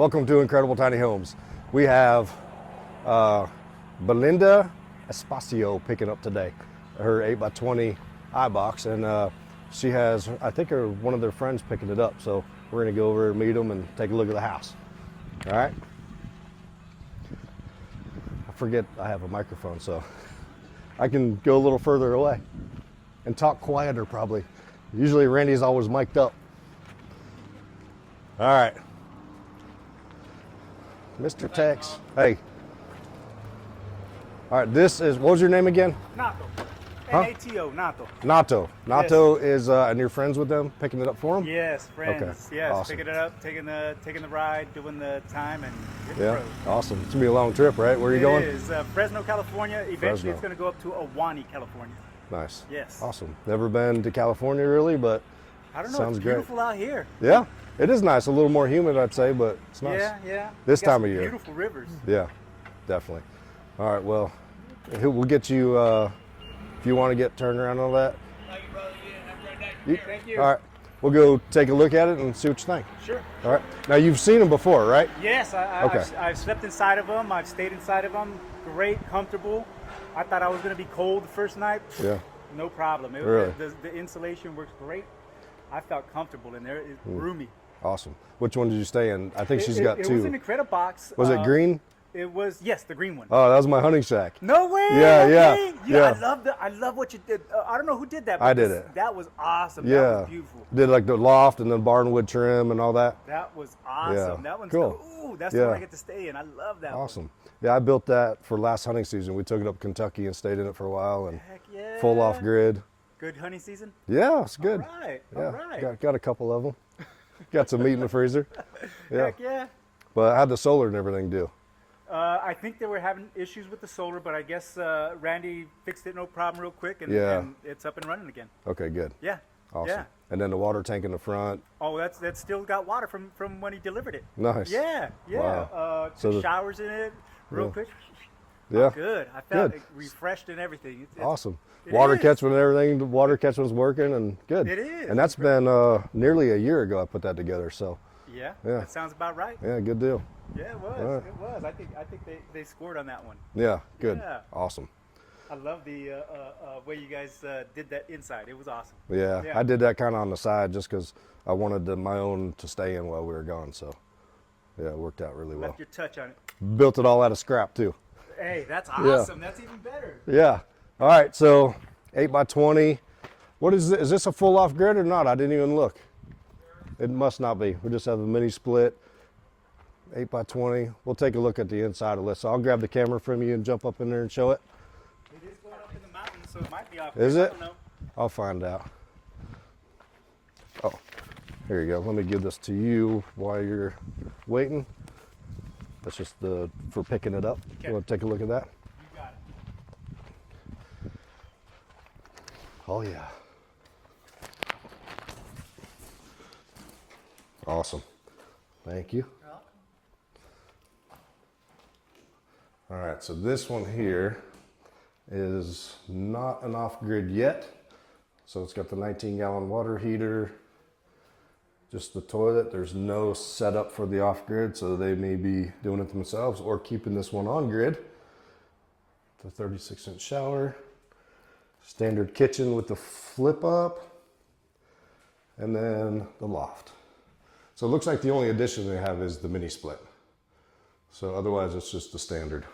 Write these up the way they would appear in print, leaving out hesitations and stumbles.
Welcome to Incredible Tiny Homes. We have Belinda Espacio picking up today, her 8x20 I-Box, and she has, I think, one of their friends picking it up. So we're gonna go over and meet them and take a look at the house. All right. I forget I have a microphone, so I can go a little further away and talk quieter probably. Usually Randy's always mic'd up. All right. Mr. Tex, hey. All right, this is, what was your name again? Nato. Huh? N-A-T-O, Nato. Nato. Nato is, and you're friends with them, picking it up for them? Yes, friends. Okay. Yes, Awesome. picking it up, taking the ride, doing the time, and hitting the Yeah, road. awesome. It's gonna be a long trip, right? Where are you going? It is Fresno, California. Eventually, Fresno. it's going to go up to Awani, California. Nice. Yes. Awesome. Never been to California really, but I don't know. sounds It's great. beautiful out here. Yeah, it is nice. A little more humid, I'd say, but it's nice. Yeah. This We got time some of year. Beautiful rivers. Yeah, definitely. All right, well, we'll get you, if you want to get turned around and all that. Thank you, brother. Yeah, have a great day. Thank you. All right, we'll go take a look at it and see what you think. Sure. All right. Now, you've seen them before, right? Yes, Okay. I've slept inside of them. I've stayed inside of them. Great, comfortable. I thought I was going to be cold the first night. Yeah. No problem. Really? The insulation works great. I felt comfortable in there. It's roomy. Awesome. Which one did you stay in? I think she's got It two. was an Incred-I-Box. Was it green? It was, yes, the green one. Oh, that was my hunting shack. No way. Yeah, yeah, okay. yeah. I love what you did. I don't know who did that. But I did it. That was awesome. Yeah. That was beautiful. Did like the loft and then barnwood trim and all that. That was awesome. Yeah. That one's Cool. Ooh, that's Yeah. the one I get to stay in. I love that one. Awesome. Yeah, I built that for last hunting season. We took it up Kentucky and stayed in it for a while and Heck yeah. full off grid. Good hunting season. Yeah, it's good. All right. Yeah, All right. got a couple of them. Got some meat in the freezer. Yeah, Heck yeah. but I had the solar and everything due. I think they were having issues with the solar, but I guess Randy fixed it no problem real quick, and, Yeah. and it's up and running again. Okay, good. Yeah. Awesome. Yeah. And then the water tank in the front. Oh, that's still got water from when he delivered it. Nice. Yeah. Wow. Took So the- showers in it real Yeah. quick. Yeah. Good. I felt Good. refreshed and everything. Awesome. It Water is. catchment and everything. The water catchment's working and good. It is. And that's been nearly a year ago I put that together. So Yeah. Yeah. That sounds about right. yeah, good deal. Yeah, it was. All right. It was. I think they scored on that one. Yeah, good. Yeah. Awesome. I love the way you guys did that inside. It was awesome. Yeah, Yeah. I did that kind of on the side just because I wanted my own to stay in while we were gone. So yeah, it worked out really well. Left your touch on it. Built it all out of scrap too. Hey, that's awesome. That's even better. Yeah. All right. So 8x20. What is this? Is this a full off grid or not? I didn't even look. It must not be. We just have a mini split. 8x20. We'll take a look at the inside of this. So I'll grab the camera from you and jump up in there and show it. It is going up in the mountains, so it might be off. Is there. it? I don't know. I'll find out. Oh, here you go. Let me give this to you while you're waiting. That's just for picking it up. Okay. You want to take a look at that? You got it. Oh yeah. Awesome. Thank you. All right, so this one here is not an off-grid yet. So it's got the 19-gallon water heater, just the toilet. There's no setup for the off-grid, so they may be doing it themselves or keeping this one on grid. The 36-inch shower, standard kitchen with the flip up, and then the loft. So it looks like the only addition they have is the mini split. So otherwise it's just the standard.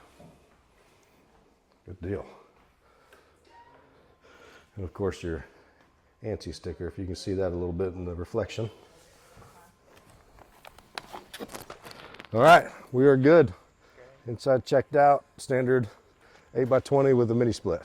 Good deal. And of course your ANSI sticker, if you can see that a little bit in the reflection. All right, we are good. Inside checked out, standard 8x20 with a mini split.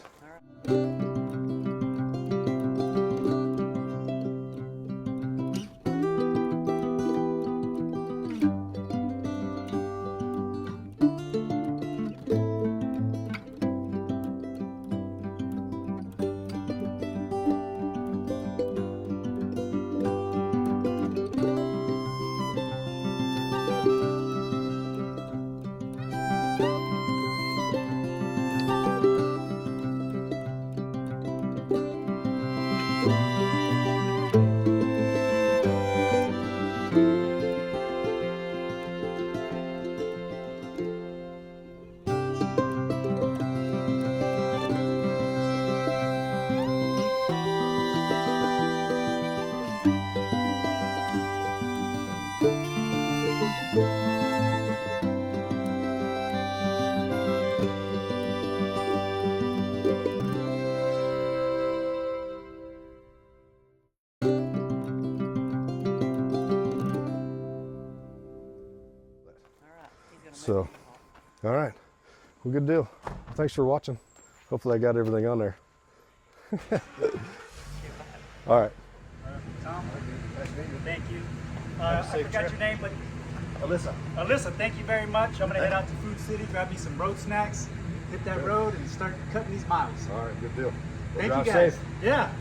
So, all right. Well, good deal. Thanks for watching. Hopefully I got everything on there. All right. Tom, thank you. I forgot your name, but Alyssa, thank you very much. I'm going to head out to Food City, grab me some road snacks, hit that road, and start cutting these miles. All right, good deal. Thank you guys. Safe. Yeah.